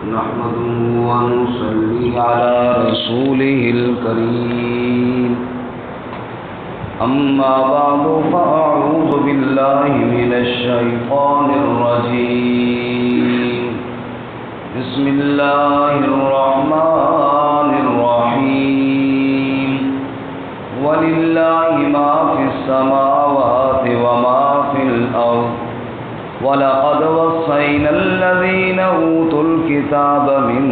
نحمده ونصلي على رسوله الكريم أما بعد فأعوذ بالله من الشيطان الرجيم بسم الله الرحمن الرحيم ولله ما في السماوات وما في الأرض وَلَقَدْ وَصَّيْنَا الَّذِينَ أُوتُوا الْكِتَابَ مِنْ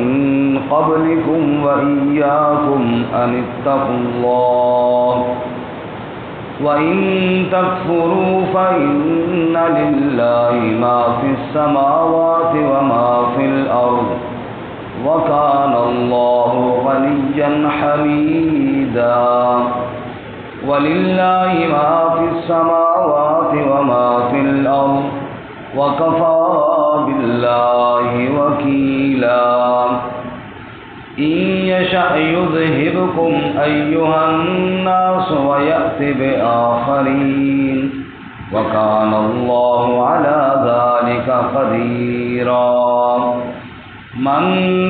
قَبْلِكُمْ وَإِيَّاكُمْ أَنِ اتَّقُوا اللَّهَ وَإِنْ تَكْفُرُوا فَإِنَّ لِلَّهِ مَا فِي السَّمَاوَاتِ وَمَا فِي الْأَرْضِ وَكَانَ اللَّهُ غَنِيًّا حَمِيدًا وَلِلَّهِ مَا فِي السَّمَاوَاتِ وَمَا فِي الْأَرْضِ وَكَفَى بِاللَّهِ وَكِيلًا إِن يَشَأْ يُذْهِبْكُمْ أَيُّهَا النَّاسُ وَيَأْتِ بِآخَرِينَ وَكَانَ اللَّهُ عَلَى ذَلِكَ قَدِيرًا مَنْ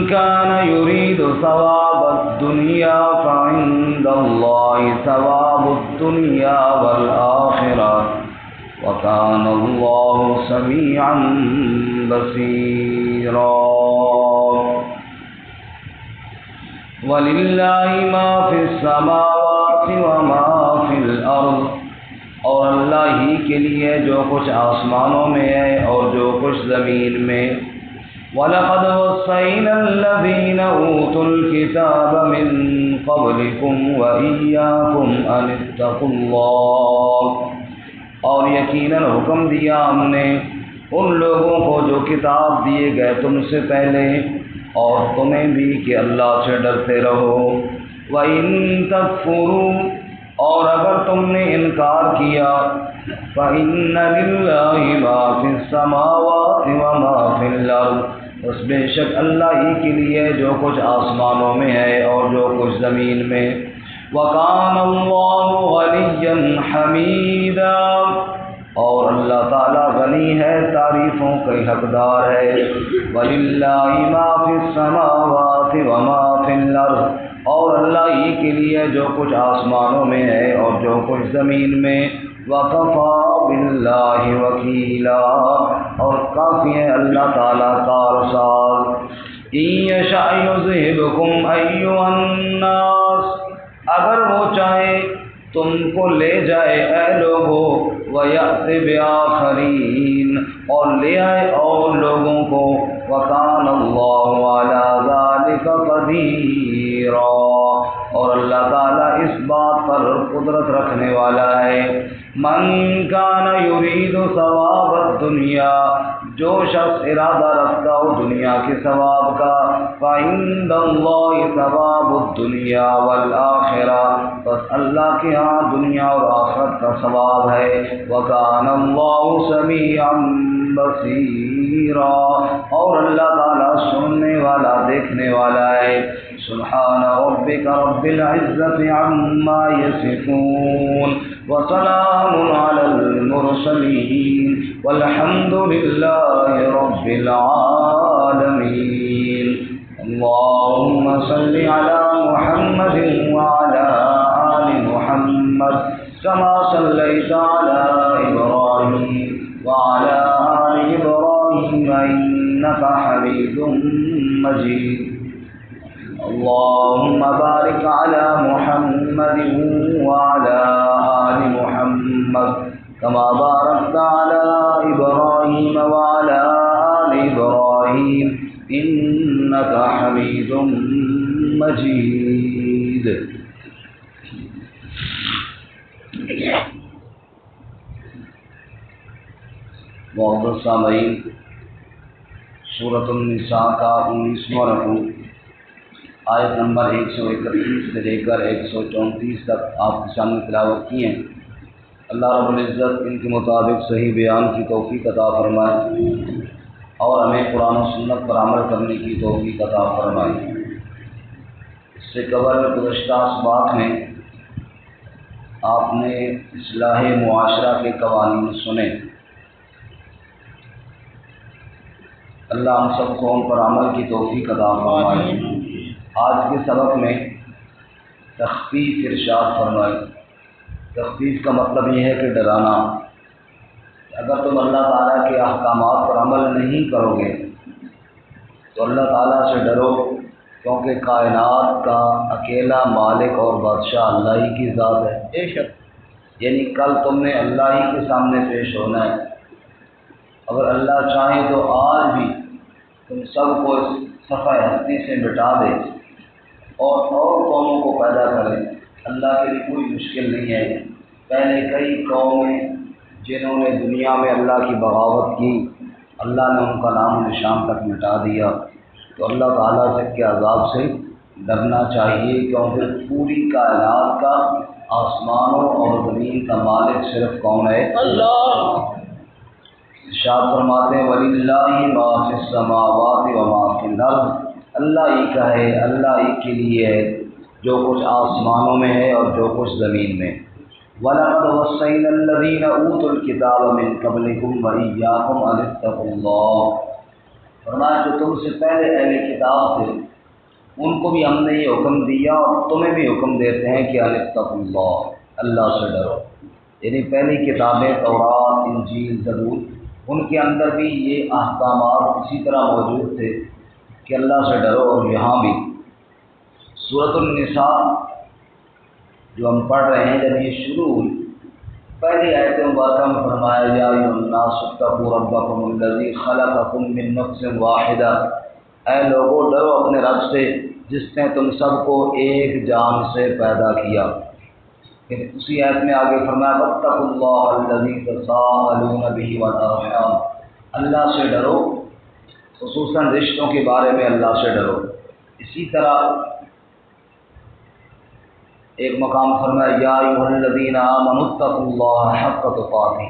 كَانَ يُرِيدُ ثَوَابَ الدُّنْيَا فَعِندَ اللَّهِ ثَوَابُ الدُّنْيَا وَالْآخِرَةِ وَكَانَ اللَّهُ سَمِيعًا بَصِيرًا وَلِلَّهِ مَا فِي السَّمَاوَاتِ وَمَا فِي الْأَرْضِ اور اللہ ہی کے لیے جو کچھ آسمانوں میں ہے اور جو کچھ زمین میں وَلَقَدْ وَصَّيْنَا الَّذِينَ أُوتُوا الْكِتَابَ مِنْ قَبْلِكُمْ وَإِيَّاكُمْ أَنِ اتَّقُوا اللَّهَ اور یقیناً حکم دیا ہم نے ان لوگوں کو جو کتاب دیے گئے تم سے پہلے اور تمہیں بھی کہ اللہ سے ڈرتے رہو وَإِن تَكْفُرُوا اور اگر تم نے انکار کیا فَإِنَّ لِلَّهِ مَا فِي السَّمَاوَاتِ وَمَا فِي الْأَرْضِ بس بے شک اللہ ہی کے لیے جو کچھ آسمانوں میں ہے اور جو کچھ زمین میں وَكَانَ اللَّهُ غَنِيًّا حَمِيدًا اور اللہ تعالیٰ غنی ہے تعریفوں کا حقدار ہے وَلِلَّهِ مَا فِي السَّمَاوَاتِ وَمَا فِي الْأَرْضِ اور اللہ ہی کے لیے جو کچھ آسمانوں میں ہے اور جو کچھ زمین میں وَكَفَى بِاللَّهِ وَكِيلًا اور کافی ہے اللہ تعالیٰ کارساز إِن يَشَأْ يُذْهِبْكُمْ أَيُّهَا النَّاسُ اگر وہ چاہے تم کو لے جائے اے لوگو وَيَأْتِ بِآخَرِينَ اور لے آئے اور لوگوں کو وَكَانَ اللَّهُ عَلَى ذَلِكَ قَدِيرًا اور اللہ تعالیٰ اس بات پر قدرت رکھنے والا ہے من کان یرید ثواب الدنیا جو شخص ارادہ رکھتا ہو دنیا کے ثواب کا فعند اللہ ثواب الدنیا والآخرہ بس اللہ کے ہاں دنیا اور آخرت کا ثواب ہے وکان اللہ سمیعا بصیرا اور اللہ تعالیٰ سننے والا دیکھنے والا ہے سبحان ربک رب العزت عما یصفون وسلام علی المرسلین والحمد للہ رب العالمین اللهم صل على محمد وعلى آل محمد كما صليت على إبراهيم وعلى آل إبراهيم إنك حميد مجيد اللهم بارك على محمد وعلى آل محمد كما باركت على إبراهيم وعلى آل إبراهيم إنك حميد مجيد معزز سامعین سورۃ النساء کا 19واں رکوع آیت نمبر 131 سے لے کر 134 تک آپ کے سامنے تلاوت کی ہیں اللہ رب العزت ان کے مطابق صحیح بیان کی توفیق عطا فرمائے اور ہمیں قرآن و سنت پر عمل کرنے کی توفیق عطا فرمائے اس سے قبل گزشتہ اسباق میں آپ نے اصلاح معاشرہ کے قوانین سنے اللہ ہم سب کو ان پر عمل کی توفیق عطا فرمائے۔ آج کے سبق میں تخفیف ارشاد فرمائے۔ تخفیف کا مطلب یہ ہے کہ ڈرانا۔ اگر تم اللہ تعالیٰ کے احکامات پر عمل نہیں کرو گے تو اللہ تعالیٰ سے ڈرو، کیونکہ کائنات کا اکیلا مالک اور بادشاہ اللہ ہی کی ذات ہے۔ بے شک، یعنی کل تم نے اللہ ہی کے سامنے پیش ہونا ہے۔ اگر اللہ چاہے تو آج بھی تم سب کو اس صفحہ ہستی سے مٹا دے اور قوموں کو پیدا کرے، اللہ کے لیے کوئی مشکل نہیں ہے۔ پہلے کئی قومیں جنہوں نے دنیا میں اللہ کی بغاوت کی، اللہ نے ان کا نام و نشان تک مٹا دیا، تو اللہ تعالیٰ سے کے عذاب سے ڈرنا چاہیے، کیونکہ پوری کائنات کا آسمانوں اور زمین کا مالک صرف کون ہے؟ اللہ۔ ارشاد فرماتے ہیں وَلِلَّهِ مَا فِي السَّمَاوَاتِ وَمَا فِي الْأَرْضِ، اللہ ہی کا ہے، اللہ ہی کے لیے ہے جو کچھ آسمانوں میں ہے اور جو کچھ زمین میں۔ وَلَقَدْ وَصَّيْنَا الَّذِينَ أُوتُوا الْكِتَابَ مِنْ قَبْلِكُمْ وَإِيَّاكُمْ أَنِ اتَّقُوا اللَّهَ، فرمایا جو تم سے پہلے اہل کتاب تھے ان کو بھی ہم نے یہ حکم دیا اور تمہیں بھی حکم دیتے ہیں کہ أَنِ اتَّقُوا اللَّهَ، اللہ سے ڈرو۔ یعنی پہلی کتابیں تورات، انجیل، زبور، ان کے اندر بھی یہ احکامات اسی طرح موجود تھے کہ اللہ سے ڈرو، اور یہاں بھی سورۃ النساء جو ہم پڑھ رہے ہیں جب یہ شروع ہوئی، پہلی آیت مبارکہ میں فرمایا یا ایھا الناس اتقوا ربکم الذی خلقکم من نفس واحدہ، اے لوگو ڈرو اپنے رب سے جس نے تم سب کو ایک جان سے پیدا کیا۔ پھر اسی آیت میں آگے فرمایا واتقوا اللہ الذی تساءلون بہ والارحام، اللہ سے ڈرو، خصوصاً رشتوں کے بارے میں اللہ سے ڈرو۔ اسی طرح ایک مقام فرمایا یا ایھا الذین آمنوا اتقوا اللہ حق تقاتہ،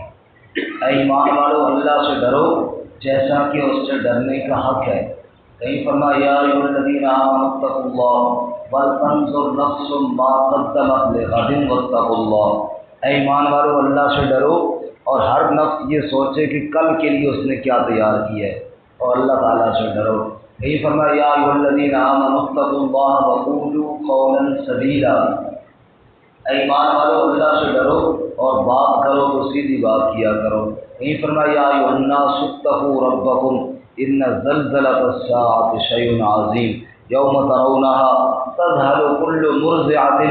اے ایمان والو اللہ سے ڈرو جیسا کہ اس سے ڈرنے کا حق ہے۔ کہیں فرمایا یا ایھا الذین آمنوا اتقوا اللہ وَلْتَنظُرْ نَفْسٌ مَّا قَدَّمَتْ لِغَدٍ وَاتَّقُوا اللَّهَ، اے ایمان والو اللہ سے ڈرو اور ہر نفس یہ سوچے کہ کل کے لیے اس نے کیا تیار کیا ہے، اور اللہ تعالیٰ سے ڈرو۔ یہی فرمایا یا ایھا الذین آمنوا اتقوا اللہ وقولوا قولا سدیدا، اے ایمان والو اللہ سے ڈرو اور بات کرو تو سیدھی بات کیا کرو۔ یہی فرمایا یا ایھا الناس اتقوا ربکم ان زلزلۃ الساعۃ شیء عظیم یوم ترونها تذهل كل مرضعة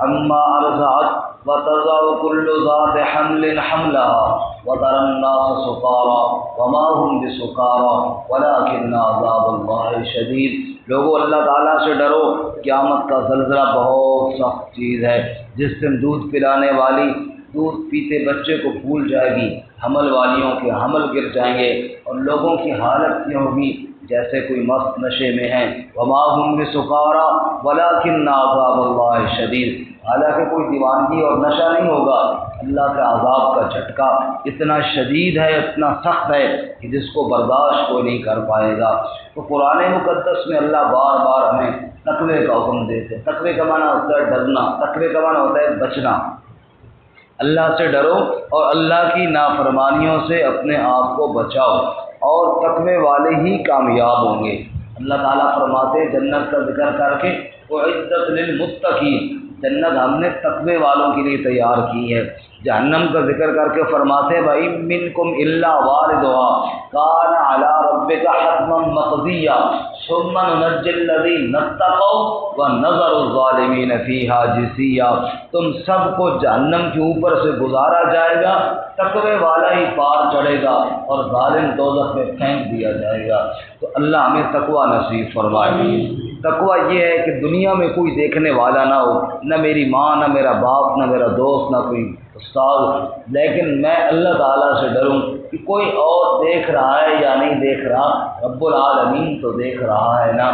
عما أرضعت وتضع كل ذات حمل حملها وترى الناس سكارى وما هم بسكارى ولكن عذاب الله شديد۔ لوگو اللہ تعالیٰ سے ڈرو، قیامت کا زلزلہ بہت سخت چیز ہے، جس دن دودھ پلانے والی دودھ پیتے بچے کو بھول جائے گی، حمل والیوں کے حمل گر جائیں گے، اور لوگوں کی حالت یہ ہوگی جیسے کوئی مست نشے میں ہیں۔ وما هم بسکارى ولكن عذاب اللہ شدید، حالانکہ کوئی دیوانگی اور نشہ نہیں ہوگا، اللہ کے عذاب کا جھٹکا اتنا شدید ہے، اتنا سخت ہے کہ جس کو برداشت کوئی نہیں کر پائے گا۔ تو قرآن مقدس میں اللہ بار بار ہمیں تقوی کا حکم دیتے ہیں۔ تقوی کا معنی ہوتا ہے ڈرنا، تقوی کا معنی ہوتا ہے بچنا۔ اللہ سے ڈرو اور اللہ کی نافرمانیوں سے اپنے آپ کو بچاؤ، اور تقوی والے ہی کامیاب ہوں گے۔ اللہ تعالیٰ فرماتے ہیں جنت کا ذکر کر کے اعدت للمتقین، جنت ہم نے تقوی والوں کے لیے تیار کی ہے۔ جہنم کا ذکر کر کے فرماتے ہیں وَإِن مِّنكُمْ إِلَّا وَارِدُهَا كَانَ عَلَىٰ رَبِّكَ حَتْمًا مَّقْضِيًّا ثُمَّ نُنَجِّي الَّذِينَ اتَّقَوْا وَنَذَرُ الظَّالِمِينَ فِيهَا جِثِيًّا، تم سب کو جہنم کے اوپر سے گزارا جائے گا، تقوی والا ہی پار چڑھے گا اور ظالم دوزخ میں پھینک دیا جائے گا۔ تو اللہ ہمیں تقوی نصیب فرمائے۔ تقوی یہ ہے کہ دنیا میں کوئی دیکھنے والا نہ ہو، نہ میری ماں، نہ میرا باپ، نہ میرا دوست، نہ کوئی استاد، لیکن میں اللہ تعالیٰ سے ڈروں کہ کوئی اور دیکھ رہا ہے یا نہیں دیکھ رہا، رب العالمین تو دیکھ رہا ہے نا۔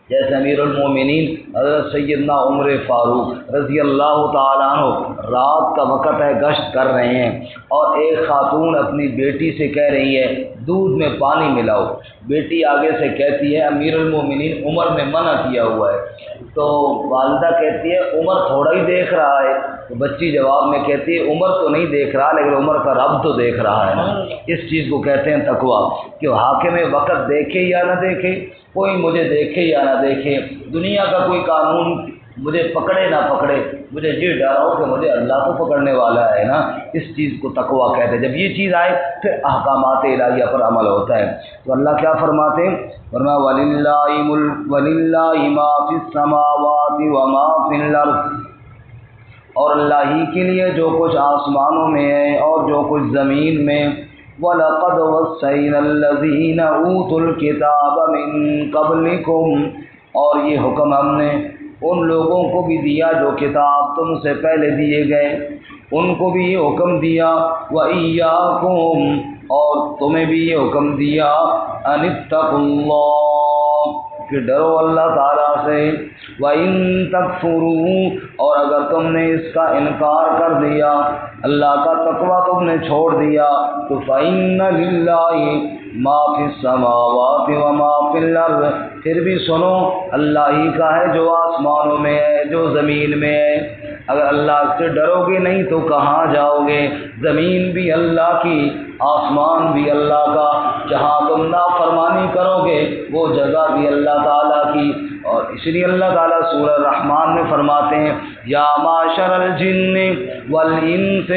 جیسے امیر المومنین حضرت سیدنا عمر فاروق رضی اللہ تعالیٰ عنہ رات کا وقت ہے، گشت کر رہے ہیں اور ایک خاتون اپنی بیٹی سے کہہ رہی ہے دودھ میں پانی ملاؤ۔ بیٹی آگے سے کہتی ہے امیر المومنین عمر نے منع کیا ہوا ہے، تو والدہ کہتی ہے عمر تھوڑا ہی دیکھ رہا ہے، تو بچی جواب میں کہتی ہے عمر تو نہیں دیکھ رہا لیکن عمر کا رب تو دیکھ رہا ہے نا۔ اس چیز کو کہتے ہیں تقویٰ، کہ حاکم وقت دیکھے یا نہ دیکھے، کوئی مجھے دیکھے یا نہ دیکھے، دنیا کا کوئی قانون مجھے پکڑے نہ پکڑے، مجھے یہ ڈر ہو کہ مجھے اللہ تو پکڑنے والا ہے نا، اس چیز کو تقویٰ کہتے ہیں۔ جب یہ چیز آئے پھر احکامات الہیہ پر عمل ہوتا ہے۔ تو اللہ کیا فرماتے ہیں؟ فرمایا وَلِلَّهِ مَا فِي السَّمَاوَاتِ وَمَا فِي الْأَرْضِ، اور اللہ ہی کے لیے جو کچھ آسمانوں میں ہے اور جو کچھ زمین میں۔ وَلَقَدْ وَصَّيْنَا الَّذِينَ أُوتُوا الْكِتَابَ مِن قَبْلِكُمْ، اور یہ حکم ہم نے ان لوگوں کو بھی دیا جو کتاب تم سے پہلے دیے گئے، ان کو بھی یہ حکم دیا، وَإِيَّاكُمْ، اور تمہیں بھی یہ حکم دیا، أَنِ اتَّقُوا اللَّهَ، کہ ڈرو اللہ تعالیٰ سے، وَإِن تَكْفُرُوا، اور اگر تم نے اس کا انکار کر دیا، اللہ کا تقویٰ تم نے چھوڑ دیا، تو فَإِنَّ لِلَّهِ مَا فِي السَّمَاوَاتِ وَمَا فِي الْأَرْضِ، پھر بھی سنو اللہ ہی کا ہے جو آسمانوں میں ہے جو زمین میں ہے۔ اگر اللہ سے ڈرو گے نہیں تو کہاں جاؤ گے؟ زمین بھی اللہ کی، آسمان بھی اللہ کا، جہاں تم نافرمانی کرو گے وہ جگہ بھی اللہ تعالیٰ کی۔ اور اس لیے اللہ تعالیٰ سورہ الرحمن میں فرماتے ہیں یا معشر الجن والانس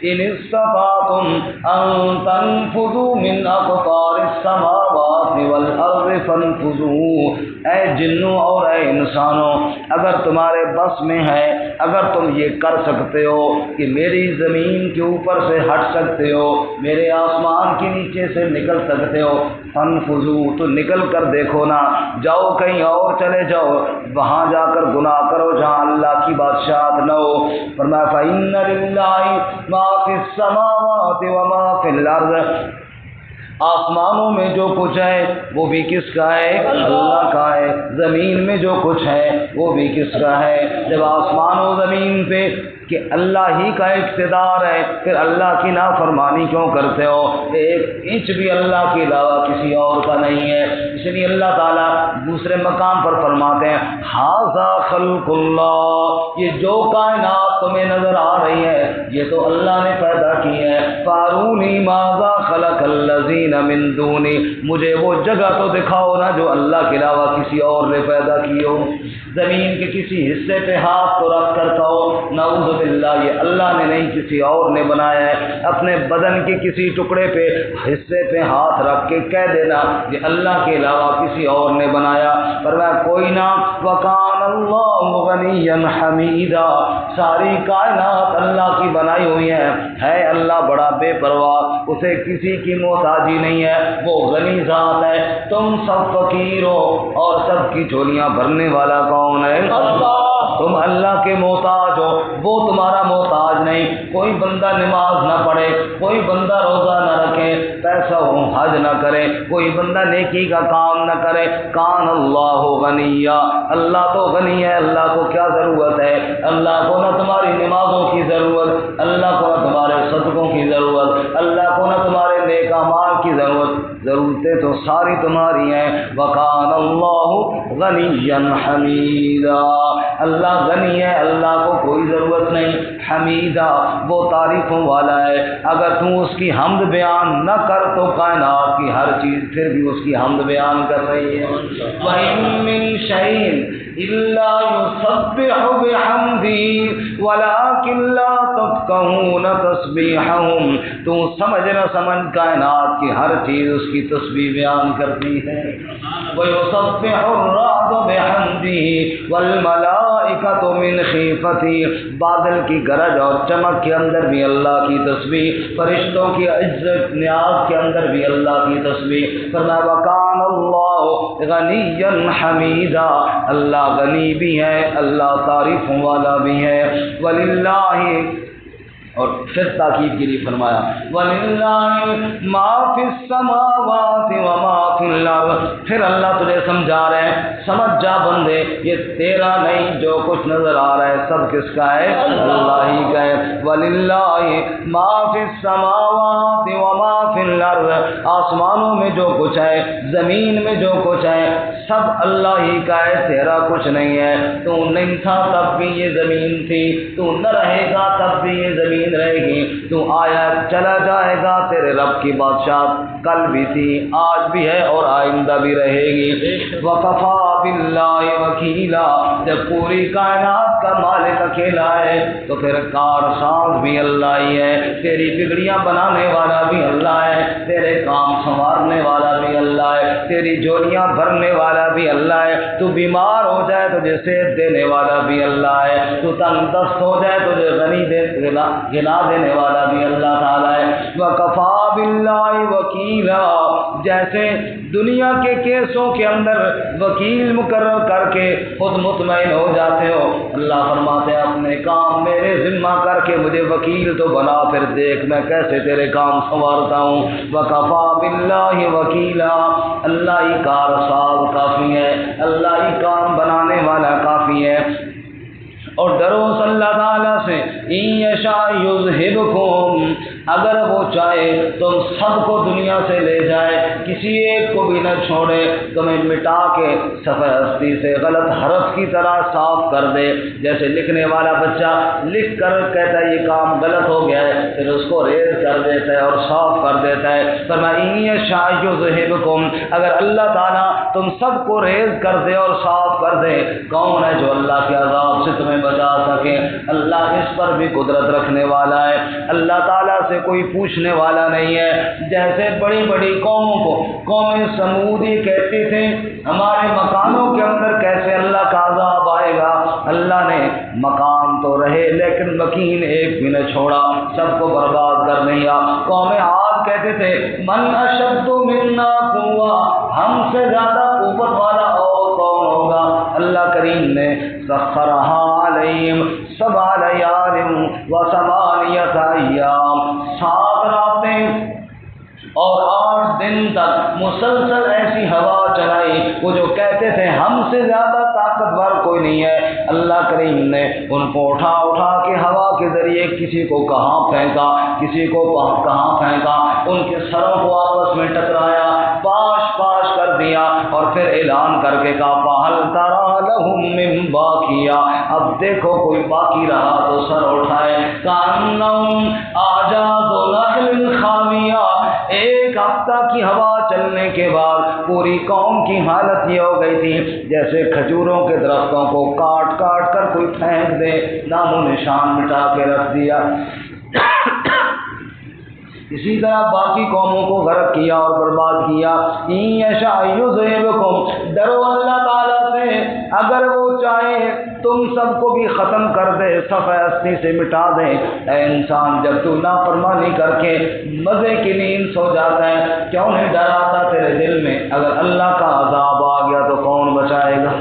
ان استطعتم ان تنفذوا من اقطار السماوات والارض فانفذوا، اے جنوں اور اے انسانوں اگر تمہارے بس میں ہے، اگر تم یہ کر سکتے ہو کہ میری زمین کے اوپر سے ہٹ سکتے ہو، میرے آسمان کے نیچے سے نکل سکتے ہو، فانفذوا، تو نکل کر دیکھو نا، جاؤ کہیں اور چلے جاؤ، وہاں جا کر گناہ کرو جہاں اللہ کی بادشاہت نہ ہو۔ فرمایا فَإِنَّ لِلَّهِ مَا فِي السَّمَاوَاتِ وَمَا فِي الْأَرْضِ، آسمانوں میں جو کچھ ہے وہ بھی کس کا ہے؟ اللہ کا ہے۔ زمین میں جو کچھ ہے وہ بھی کس کا ہے؟ جب آسمان و زمین پہ کہ اللہ ہی کا اقتدار ہے، پھر اللہ کی نافرمانی کیوں کرتے ہو؟ ایک انچ بھی اللہ کے علاوہ کسی اور کا نہیں ہے۔ اس لیے اللہ تعالیٰ دوسرے مقام پر فرماتے ہیں ھذا خلق اللہ، یہ جو کائنات تمہیں نظر آ رہی ہے یہ تو اللہ نے پیدا کی ہے۔ فارونی ماذا خلق الذین من دونی، مجھے وہ جگہ تو دکھاؤ نا جو اللہ کے علاوہ کسی اور نے پیدا کی ہو۔ زمین کے کسی حصے پہ ہاتھ تو رکھ کر کہو نعوذ باللہ یہ اللہ نے نہیں کسی اور نے بنایا ہے۔ اپنے بدن کے کسی ٹکڑے پہ حصے پہ ہاتھ رکھ کے کہہ دینا یہ اللہ کے علاوہ کسی اور نے بنایا، فرمایا کوئی نہ۔ وَكَانَ اللَّهُ غَنِيًّا حَمِيدًا، ساری کائنات اللہ کی بنائی ہوئی ہے اللہ بڑا بے پرواہ، اسے کسی کی محتاجی نہیں ہے، وہ غنی ذات ہے۔ تم سب فقیر ہو اور سب کی جھولیاں بھرنے والا کون ہے؟ اللہ۔ تم اللہ کے محتاج ہو، وہ تمہارا محتاج نہیں۔ کوئی بندہ نماز نہ پڑھے، کوئی بندہ روزہ نہ رکھے، پیسہ ہو حج نہ کرے، کوئی بندہ نیکی کا کام نہ کرے، کان اللہ غنیہ، اللہ تو غنی ہے، اللہ کو کیا ضرورت ہے؟ اللہ کو نہ تمہاری نمازوں کی ضرورت، اللہ کو نہ تمہارے صدقوں کی ضرورت، اللہ کو نہ تمہارے نیک اعمال کی ضرورتیں تو ساری تمہاری ہیں۔ وَكَانَ اللَّهُ غَنِيًّا حَمِيدًا، اللہ غنی ہے، اللہ کو کوئی ضرورت نہیں۔ حمیدہ، وہ تعریفوں والا ہے، اگر تم اس کی حمد بیان نہ کر تو کائنات کی ہر چیز پھر بھی اس کی حمد بیان کر رہی ہے۔ وَإِن مِّن شَيْءٍ إِلَّا يُسَبِّحُ بِحَمْدِهِ وَلَٰكِن لَّا تَفْقَهُونَ تَسْبِيحَهُمْ، تو سمجھ نہ سمجھ کائنات کی ہر چیز اس کی تسبیح بیان کرتی ہے۔ وَيُسَبِّحُ الرَّعْدُ بِحَمْدِهِ وَالْمَلَائِكَةُ مِنْ خِیفَتِهِ، بادل کی گرج اور چمک کے اندر بھی اللہ کی تسبیح، فرشتوں کی عزت نیاز کے اندر بھی اللہ کی تسبیح۔ فرمایا وَكَانَ اللَّهُ غَنِيًّا حَمِيدًا، اللہ غنی بھی ہے، اللہ تعریفوں والا بھی ہے۔ وَلِلَّهِ اور پھر تاکید کے لیے فرمایا وَلِلَّهِ مَا فِي السَّمَاوَاتِ وَمَا فِي الْأَرْضِ۔ پھر اللہ تجھے سمجھا رہے ہیں، سمجھ جا بندے، یہ تیرا نہیں، جو کچھ نظر آ رہا ہے سب کس کا ہے؟ اللہ ہی کا ہے۔ وَلِلَّهِ مَا فِي السَّمَاوَاتِ وَمَا فِي الْأَرْضِ، آسمانوں میں جو کچھ ہے، زمین میں جو کچھ ہے، سب اللہ ہی کا ہے، تیرا کچھ نہیں ہے۔ تو نہیں تھا تب بھی یہ زمین تھی، تو نہ رہے گا تب بھی یہ زمین رہے گی، تو آیا چلا جائے گا، تیرے رب کی بادشاہ کل بھی تھی، آج بھی ہے اور آئندہ بھی رہے گی۔ وَكَفَى بِاللَّهِ وَكِيلًا، جب پوری کائنات کا مالک اکیلا ہے تو پھر کارساز بھی اللہ ہی ہے، تیری بگڑیاں بنانے والا بھی اللہ ہے، تیرے کام سنوارنے والا بھی اللہ ہے، تیری جولیاں بھرنے والا بھی اللہ ہے، تو بیمار ہو جائے تو جسے دینے والا بھی اللہ ہے، تو تنگ دست ہو جائے تو غنی گنا دینے والا بھی اللہ تعالیٰ ہے۔ وَكَفَى بِاللَّهِ وَكِيلًا، جیسے دنیا کے کیسوں کے اندر وکیل مقرر کر کے خود مطمئن ہو جاتے ہو، اللہ فرماتے ہیں اپنے کام میرے ذمہ کر کے مجھے وکیل تو بنا، پھر دیکھ میں کیسے تیرے کام سنوارتا ہوں۔ وَكَفَى بِاللَّهِ وَكِيلًا، اللہ ہی کارساز کافی ہے، اللہ ہی کام بنانے والا کافی ہے۔ اور ڈرو اللہ تعالیٰ سے، اِن یشاء یذھبکم، اگر وہ چاہے تم سب کو دنیا سے لے جائے، کسی ایک کو بھی نہ چھوڑے، تمہیں مٹا کے صفحہ ہستی سے غلط حرف کی طرح صاف کر دے، جیسے لکھنے والا بچہ لکھ کر کہتا ہے یہ کام غلط ہو گیا ہے، پھر اس کو ریز کر دیتا ہے اور صاف کر دیتا ہے۔ فرمایا اِن یشاء یذھبکم، اگر اللہ تعالیٰ تم سب کو ریز کر دے اور صاف کر دے، کون ہے جو اللہ کے عذاب سے تمہیں بچا سکے؟ اللہ اس پر بھی قدرت رکھنے والا ہے، اللہ تعالیٰ سے کوئی پوچھنے والا نہیں ہے۔ جیسے بڑی بڑی قوموں کو قوم سمودی کہتی تھے ہمارے مکانوں کے اندر کیسے اللہ کا عذاب آئے گا، اللہ نے مکان تو رہے لیکن مکین ایک بھی نہ چھوڑا، سب کو برباد کر دیا۔ قوم عاد کہتے تھے من اشد منا قوہ، ہم سے زیادہ قوت والا اور کون ہوگا؟ اللہ کریم نے سخرہا علیہم 7 لیال و 8 ایام، 7 راتیں اور 8 دن تک مسلسل ایسی ہوا چلائی، وہ جو کہتے تھے ہم سے زیادہ طاقتور کوئی نہیں ہے، اللہ کریم نے ان کو اٹھا اٹھا کے ہوا کے ذریعے کسی کو کہاں پھینکا، کسی کو کہاں پھینکا، ان کے سروں کو آپس میں ٹکرایا، پاش پاش کر دیا، اور پھر اعلان کر کے کہا فَهَلْ تَرَىٰ لَهُم مِّن بَاقِيَةٍ، اب دیکھو کوئی باقی رہا تو سر اٹھائے، كَأَنَّهُمْ أَعْجَازُ نَخْلٍ خَاوِيَةٍ، ایک ہفتہ کی ہوا چلنے کے بعد پوری قوم کی حالت یہ ہو گئی تھی جیسے کھجوروں کے درختوں کو کاٹ کاٹ کر کوئی پھینک دے، نام و نشان مٹا کے رکھ دیا۔ اسی طرح باقی قوموں کو غرق کیا اور برباد کیا۔ اِن یشاء یذھبکم، ڈرو اللہ تعالیٰ سے، اگر وہ چاہے تم سب کو بھی ختم کر دے، صفحہ ہستی سے مٹا دے۔ اے انسان، جب تو نافرمانی کر کے مزے کی نیند سو جاتا ہے، کیوں نہیں ڈر آتا تیرے دل میں اگر اللہ کا عذاب آ گیا تو کون بچائے گا؟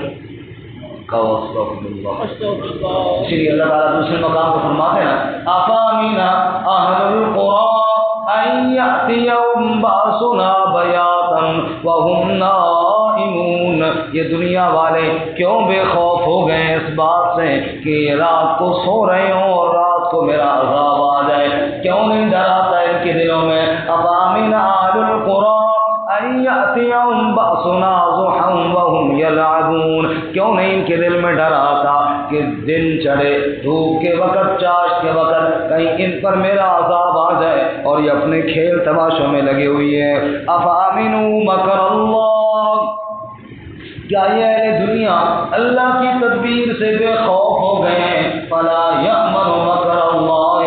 اسی لیے اللہ تعالیٰ دوسرے مقام کو فرماتے ہیں افامن اہل القری ان یأتیہم بأسنا بیاتا وہم نائمون، یہ دنیا والے کیوں بے خوف ہو گئے اس بات سے کہ رات کو سو رہے ہوں اور رات کو میرا عذاب آ جائے؟ کیوں نہیں ڈر آتا ان کے دلوں میں؟ افامن اہل القری ان یأتیہم بأسنا ضحا وہم یلعبون، کیوں نہیں ان کے دل میں ڈر آتا کہ دن چڑھے، دھوپ کے وقت، چاش کے وقت کہیں ان پر میرا عذاب آ جائے، اور یہ اپنے کھیل تماشوں میں لگے ہوئی ہیں۔ افامنوا مکر اللہ، کیا یہ اہل دنیا اللہ کی تدبیر سے بے خوف ہو گئے ہیں؟ فلا یأمن مکر اللہ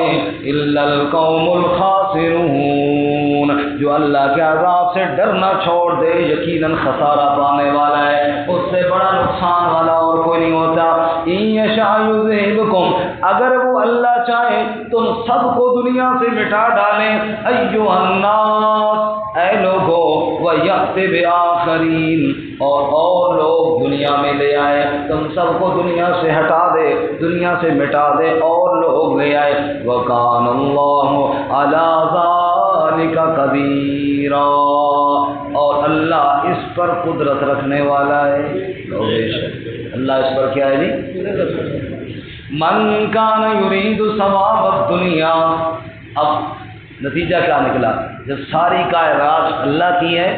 الا القوم الخاسرون، جو اللہ کے عذاب سے ڈرنا چھوڑ دے یقیناً خسارہ پانے والا ہے، اس سے بڑا نقصان والا اور کوئی نہیں ہوتا۔ ان یشاء یذھبکم، اگر وہ اللہ چاہے تم سب کو دنیا سے مٹا ڈالیں، ایھا الناس، اے لوگو، ویأتی بآخرین، اور لوگ دنیا میں لے آئے، تم سب کو دنیا سے ہٹا دے، دنیا سے مٹا دے، اور لوگ لے آئے. وَكَانَ اللَّهُ عَلَى ذَلِكَ قَدِيرًا، اور اللہ اس پر قدرت رکھنے والا ہے. اللہ اس پر کیا ہے جی؟ من کان یرید ثواب الدنیا. اب نتیجہ کیا نکلا؟ جب ساری کائنات اللہ کی ہے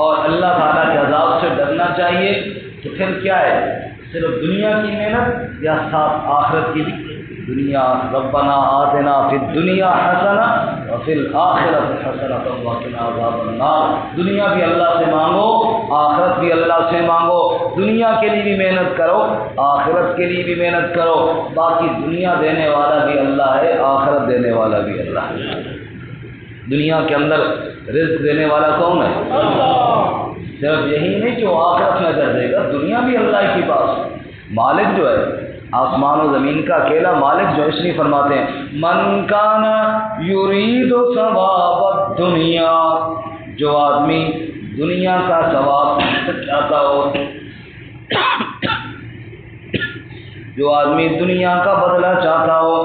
اور اللہ تعالیٰ کے عذاب سے ڈرنا چاہیے، تو پھر کیا ہے؟ صرف دنیا کی محنت یا ساتھ آخرت کی بھی؟ دنیا ربنا آتنا فی الدنیا حسنہ وفی الآخرۃ حسنۃ وقنا عذاب النار. دنیا بھی اللہ سے مانگو، آخرت بھی اللہ سے مانگو. دنیا کے لیے بھی محنت کرو، آخرت کے لیے بھی محنت کرو. باقی دنیا دینے والا بھی اللہ ہے، آخرت دینے والا بھی اللہ ہے. دنیا کے اندر رزق دینے والا کون ہے؟ اللہ. صرف یہی نہیں کہ وہ آخرت میں کر دے گا، دنیا بھی اللہ کے پاس. مالک جو ہے آسمان و زمین کا اکیلا مالک جو، اس لیے فرماتے ہیں من کان یرید ثواب الدنیا، جو آدمی دنیا کا ثواب چاہتا ہو، جو آدمی دنیا کا بدلہ چاہتا ہو،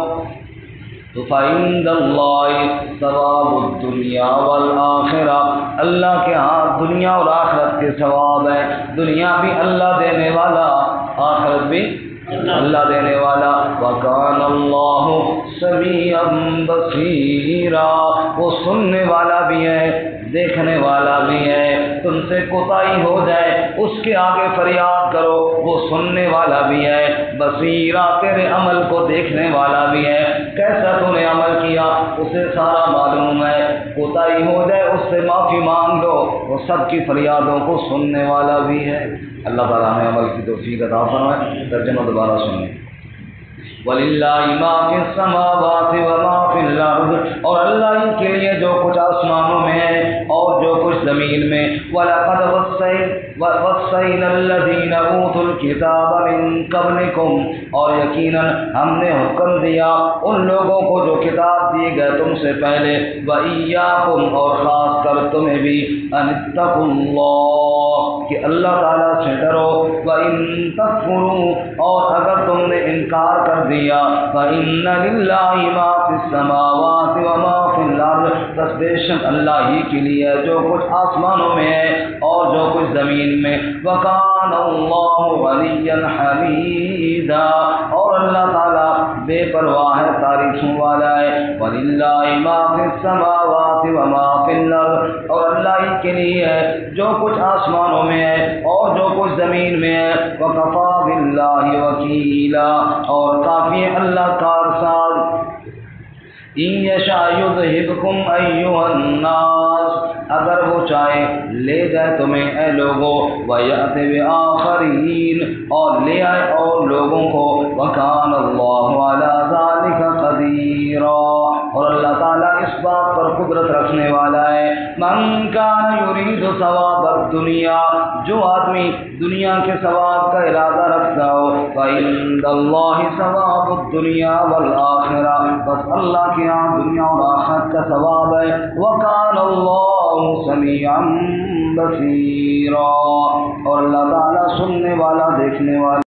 تو فَعِندَ اللَّهِ ثواب الدنیا والآخرہ، اللہ کے ہاں دنیا اور آخرت کے ثواب ہے. دنیا بھی اللہ دینے والا، آخرت بھی اللہ دینے والا. وَكَانَ اللَّهُ سَمِيعًا بَصِيرًا، وہ سننے والا بھی ہے، دیکھنے والا بھی ہے. تم سے کوتاہی ہو جائے اس کے آگے فریاد کرو، وہ سننے والا بھی ہے. بصیرہ، تیرے عمل کو دیکھنے والا بھی ہے. کیسا تو نے عمل کیا اسے سارا معلوم ہے. کوتاہی ہو جائے اس سے معافی مانگ لو، وہ سب کی فریادوں کو سننے والا بھی ہے. اللہ تعالیٰ ہمیں عمل کی توفیق عطا فرمائے. ترجمہ دوبارہ سنیں. وَلِلَّهِ مَا فِي السَّمَاوَاتِ وَمَا فِي الْأَرْضِ، اور اللہ ہی کے لیے جو کچھ آسمانوں میں ہے اور جو کچھ زمین میں. وَلَقَدْ وَصَّيْنَا الَّذِينَ أُوتُوا الْكِتَابَ مِن قَبْلِكُمْ، اور یقیناً ہم نے حکم دیا ان لوگوں کو جو کتاب دی گئے تم سے پہلے. وَإِيَّاكُمْ، اور خاص کر تمہیں بھی. أَنِ اتَّقُوا اللَّهَ، کہ اللہ تعالیٰ سے ڈرو. وَإِن تَكْفُرُوا، اور اگر تم نے انکار کر دیا، فَإِنَّ لِلَّهِ مَا فِي السَّمَاوَاتِ وَمَا فِي الْأَرْضِ، بس بے شک اللہ ہی کے لیے جو کچھ آسمانوں میں ہے اور جو کچھ زمین میں. وَكَانَ اللَّهُ غَنِيًّا حَمِيدًا، اور اللہ تعالیٰ بے پرواہ ہے، تعریفوں والا ہے. وَلِلَّهِ مَا فِي السَّمَاوَاتِ وَمَا فِي الْأَرْضِ، اور اللہ ہی کے لیے ہے جو کچھ آسمانوں میں ہے اور جو کچھ زمین میں ہے. وَكَفَىٰ بِاللَّهِ وَكِيلًا، اور کافی ہے اللہ کارساز. إِن يَشَأْ يُذْهِبْكُمْ أَيُّهَا النَّاسُ، اگر وہ چاہے لے جائے تمہیں اے لوگوں. وَيَأْتِ بِآخَرِينَ، اور لے آئے اور لوگوں کو. وَكَانَ اللَّهُ عَلَى ذَلِكَ قَدِيرًا، اور اللہ تعالیٰ اس بات پر قدرت رکھنے والا ہے. من کان یرید ثواب الدنیا، جو آدمی دنیا کے ثواب کا ارادہ رکھتا ہو. فَعِندَ اللَّهِ ثواب الدنیا والآخرہ، بس اللہ کے یہاں دنیا اور آخرت کا ثواب ہے. وَكَانَ اللَّهُ سَمِيعًا بَصِيرًا، اور اللہ تعالیٰ سننے والا، دیکھنے والا.